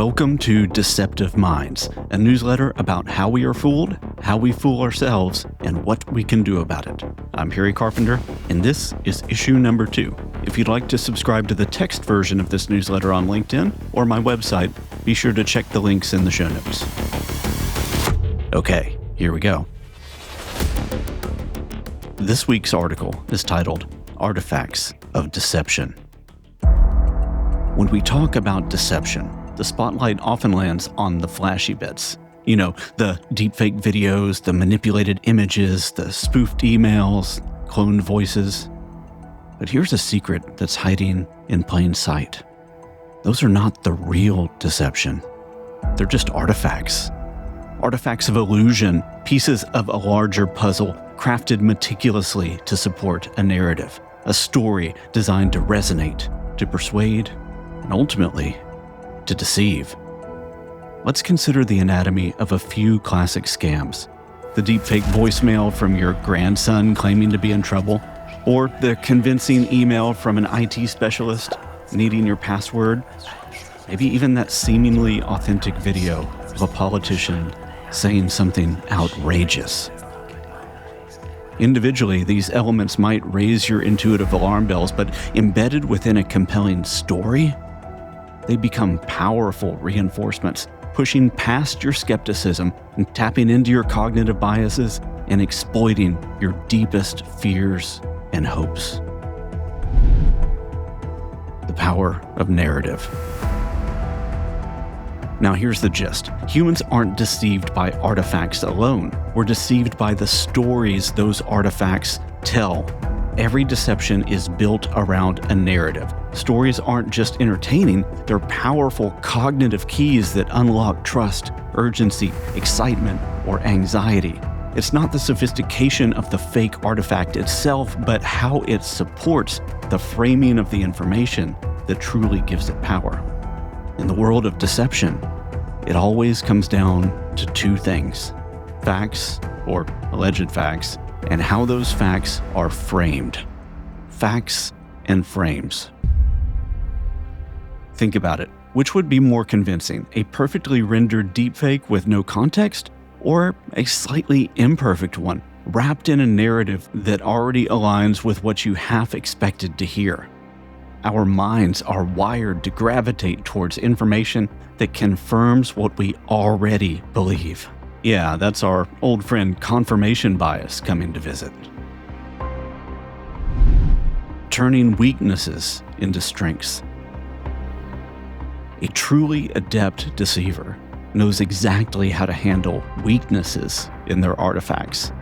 Welcome to Deceptive Minds, a newsletter about how we are fooled, how we fool ourselves, and what we can do about it. I'm Harry Carpenter, and this is issue number 2. If you'd like to subscribe to the text version of this newsletter on LinkedIn or my website, be sure to check the links in the show notes. Okay, here we go. This week's article is titled Artifacts of Deception. When we talk about deception, the spotlight often lands on the flashy bits. You know, the deepfake videos, the manipulated images, the spoofed emails, cloned voices. But here's a secret that's hiding in plain sight. Those are not the real deception. They're just artifacts. Artifacts of illusion, pieces of a larger puzzle crafted meticulously to support a narrative, a story designed to resonate, to persuade, and ultimately, to deceive. Let's consider the anatomy of a few classic scams. The deepfake voicemail from your grandson claiming to be in trouble, or the convincing email from an IT specialist needing your password, maybe even that seemingly authentic video of a politician saying something outrageous. Individually, these elements might raise your intuitive alarm bells, but embedded within a compelling story, they become powerful reinforcements, pushing past your skepticism and tapping into your cognitive biases and exploiting your deepest fears and hopes. The power of narrative. Now here's the gist. Humans aren't deceived by artifacts alone. We're deceived by the stories those artifacts tell. Every deception is built around a narrative. Stories aren't just entertaining, they're powerful cognitive keys that unlock trust, urgency, excitement, or anxiety. It's not the sophistication of the fake artifact itself, but how it supports the framing of the information that truly gives it power. In the world of deception, it always comes down to two things: facts, or alleged facts, and how those facts are framed. Facts and frames. Think about it. Which would be more convincing, a perfectly rendered deepfake with no context, or a slightly imperfect one, wrapped in a narrative that already aligns with what you half expected to hear? Our minds are wired to gravitate towards information that confirms what we already believe. Yeah, that's our old friend confirmation bias coming to visit. Turning weaknesses into strengths. A truly adept deceiver knows exactly how to handle weaknesses in their artifacts.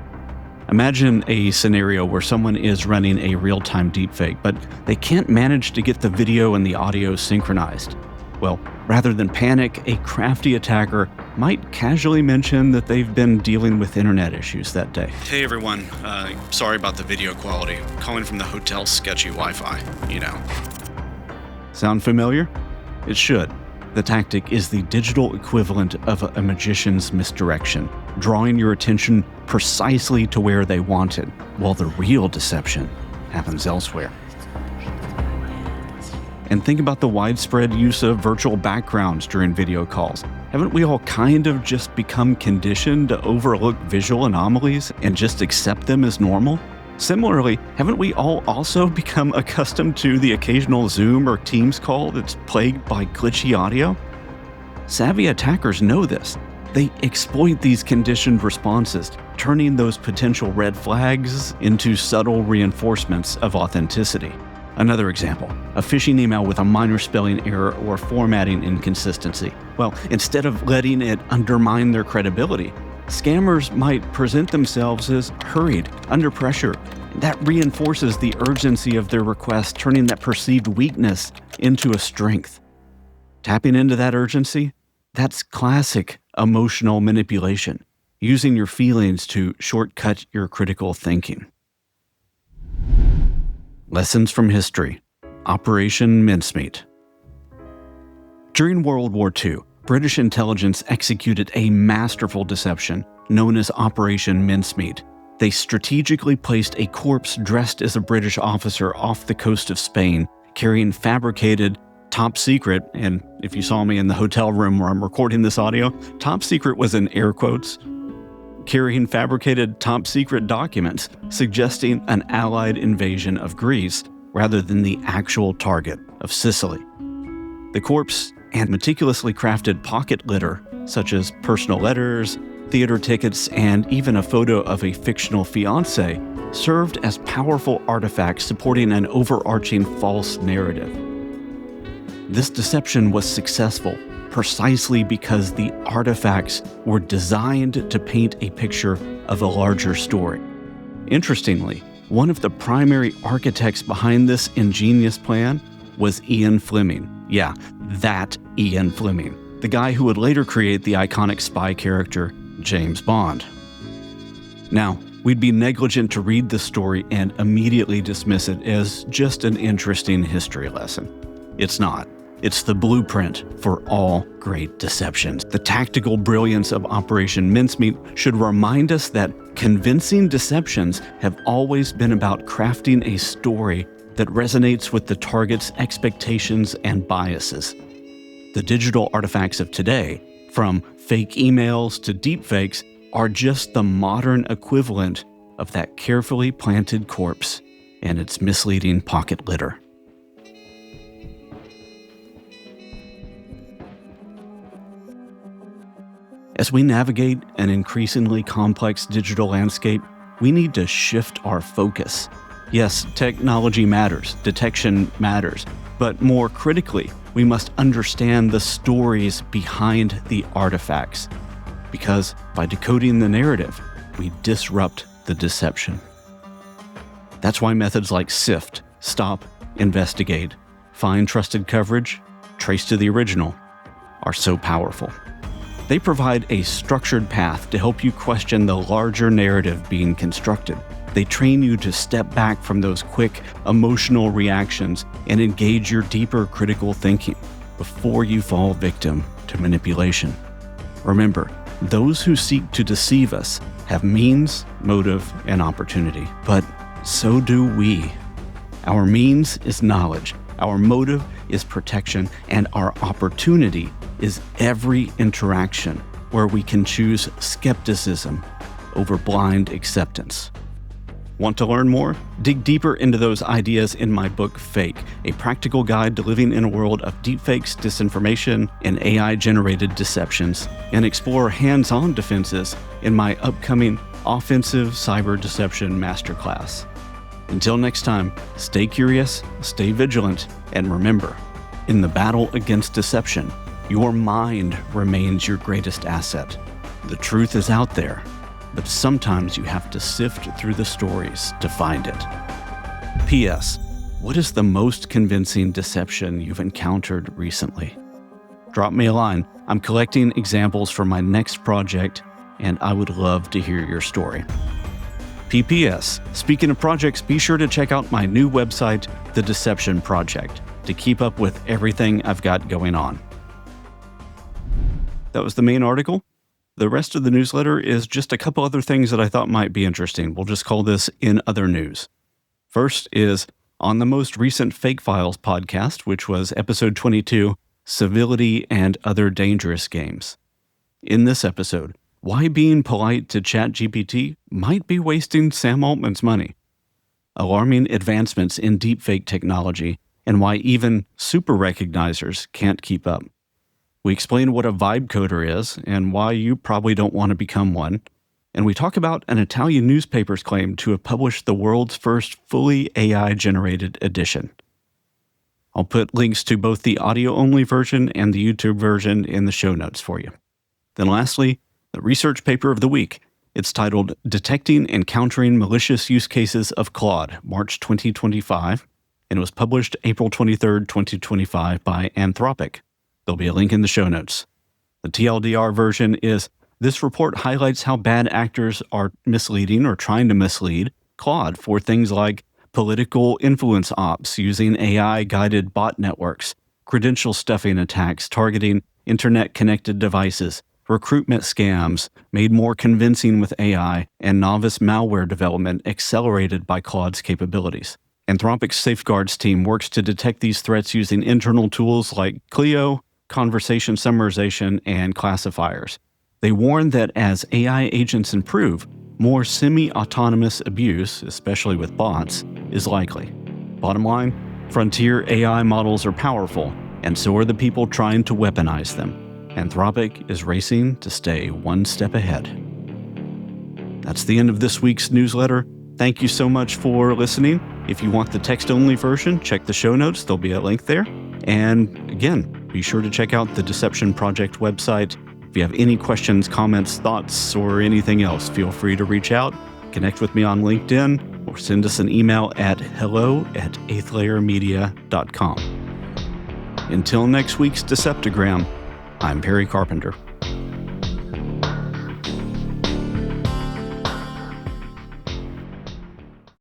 Imagine a scenario where someone is running a real-time deepfake, but they can't manage to get the video and the audio synchronized. Well, rather than panic, a crafty attacker might casually mention that they've been dealing with internet issues that day. Hey everyone, sorry about the video quality. Calling from the hotel's sketchy Wi-Fi, you know. Sound familiar? It should. The tactic is the digital equivalent of a magician's misdirection, drawing your attention precisely to where they want it, while the real deception happens elsewhere. And think about the widespread use of virtual backgrounds during video calls. Haven't we all kind of just become conditioned to overlook visual anomalies and just accept them as normal? Similarly, haven't we all also become accustomed to the occasional Zoom or Teams call that's plagued by glitchy audio? Savvy attackers know this. They exploit these conditioned responses, turning those potential red flags into subtle reinforcements of authenticity. Another example, a phishing email with a minor spelling error or formatting inconsistency. Well, instead of letting it undermine their credibility, scammers might present themselves as hurried, under pressure. That reinforces the urgency of their request, turning that perceived weakness into a strength. Tapping into that urgency, that's classic emotional manipulation, using your feelings to shortcut your critical thinking. Lessons from history. Operation Mincemeat. During World War II, British intelligence executed a masterful deception known as Operation Mincemeat. They strategically placed a corpse dressed as a British officer off the coast of Spain, carrying fabricated, Top secret, and if you saw me in the hotel room where I'm recording this audio, top secret was in air quotes, carrying fabricated top secret documents suggesting an Allied invasion of Greece rather than the actual target of Sicily. The corpse and meticulously crafted pocket litter, such as personal letters, theater tickets, and even a photo of a fictional fiancé, served as powerful artifacts supporting an overarching false narrative. This deception was successful precisely because the artifacts were designed to paint a picture of a larger story. Interestingly, one of the primary architects behind this ingenious plan was Ian Fleming. Yeah, that Ian Fleming, the guy who would later create the iconic spy character James Bond. Now, we'd be negligent to read this story and immediately dismiss it as just an interesting history lesson. It's not. It's the blueprint for all great deceptions. The tactical brilliance of Operation Mincemeat should remind us that convincing deceptions have always been about crafting a story that resonates with the target's expectations and biases. The digital artifacts of today, from fake emails to deepfakes, are just the modern equivalent of that carefully planted corpse and its misleading pocket litter. As we navigate an increasingly complex digital landscape, we need to shift our focus. Yes, technology matters, detection matters, but more critically, we must understand the stories behind the artifacts. Because by decoding the narrative, we disrupt the deception. That's why methods like sift, stop, investigate, find trusted coverage, trace to the original are so powerful. They provide a structured path to help you question the larger narrative being constructed. They train you to step back from those quick, emotional reactions and engage your deeper critical thinking before you fall victim to manipulation. Remember, those who seek to deceive us have means, motive, and opportunity, but so do we. Our means is knowledge, our motive is protection, and our opportunity is every interaction where we can choose skepticism over blind acceptance. Want to learn more? Dig deeper into those ideas in my book, Fake, a practical guide to living in a world of deepfakes, disinformation, and AI-generated deceptions, and explore hands-on defenses in my upcoming Offensive Cyber Deception Masterclass. Until next time, stay curious, stay vigilant, and remember, in the battle against deception, your mind remains your greatest asset. The truth is out there, but sometimes you have to sift through the stories to find it. P.S. What is the most convincing deception you've encountered recently? Drop me a line. I'm collecting examples for my next project, and I would love to hear your story. P.P.S. Speaking of projects, be sure to check out my new website, The Deception Project, to keep up with everything I've got going on. That was the main article. The rest of the newsletter is just a couple other things that I thought might be interesting. We'll just call this In Other News. First is on the most recent Fake Files podcast, which was episode 22, Civility and Other Dangerous Games. In this episode, why being polite to ChatGPT might be wasting Sam Altman's money. Alarming advancements in deepfake technology and why even super recognizers can't keep up. We explain what a vibe coder is and why you probably don't want to become one. And we talk about an Italian newspaper's claim to have published the world's first fully AI-generated edition. I'll put links to both the audio-only version and the YouTube version in the show notes for you. Then lastly, the research paper of the week. It's titled Detecting and Countering Malicious Use Cases of Claude, March 2025, and it was published April 23, 2025 by Anthropic. There'll be a link in the show notes. The TLDR version is, this report highlights how bad actors are misleading or trying to mislead Claude for things like political influence ops using AI-guided bot networks, credential stuffing attacks targeting internet-connected devices, recruitment scams made more convincing with AI, and novice malware development accelerated by Claude's capabilities. Anthropic's safeguards team works to detect these threats using internal tools like Clio, conversation summarization, and classifiers. They warn that as AI agents improve, more semi-autonomous abuse, especially with bots, is likely. Bottom line, frontier AI models are powerful, and so are the people trying to weaponize them. Anthropic is racing to stay one step ahead. That's the end of this week's newsletter. Thank you so much for listening. If you want the text-only version, check the show notes. There'll be a link there. And again, be sure to check out the Deception Project website. If you have any questions, comments, thoughts, or anything else, feel free to reach out, connect with me on LinkedIn, or send us an email at hello@eighthlayermedia.com. Until next week's Deceptogram, I'm Perry Carpenter.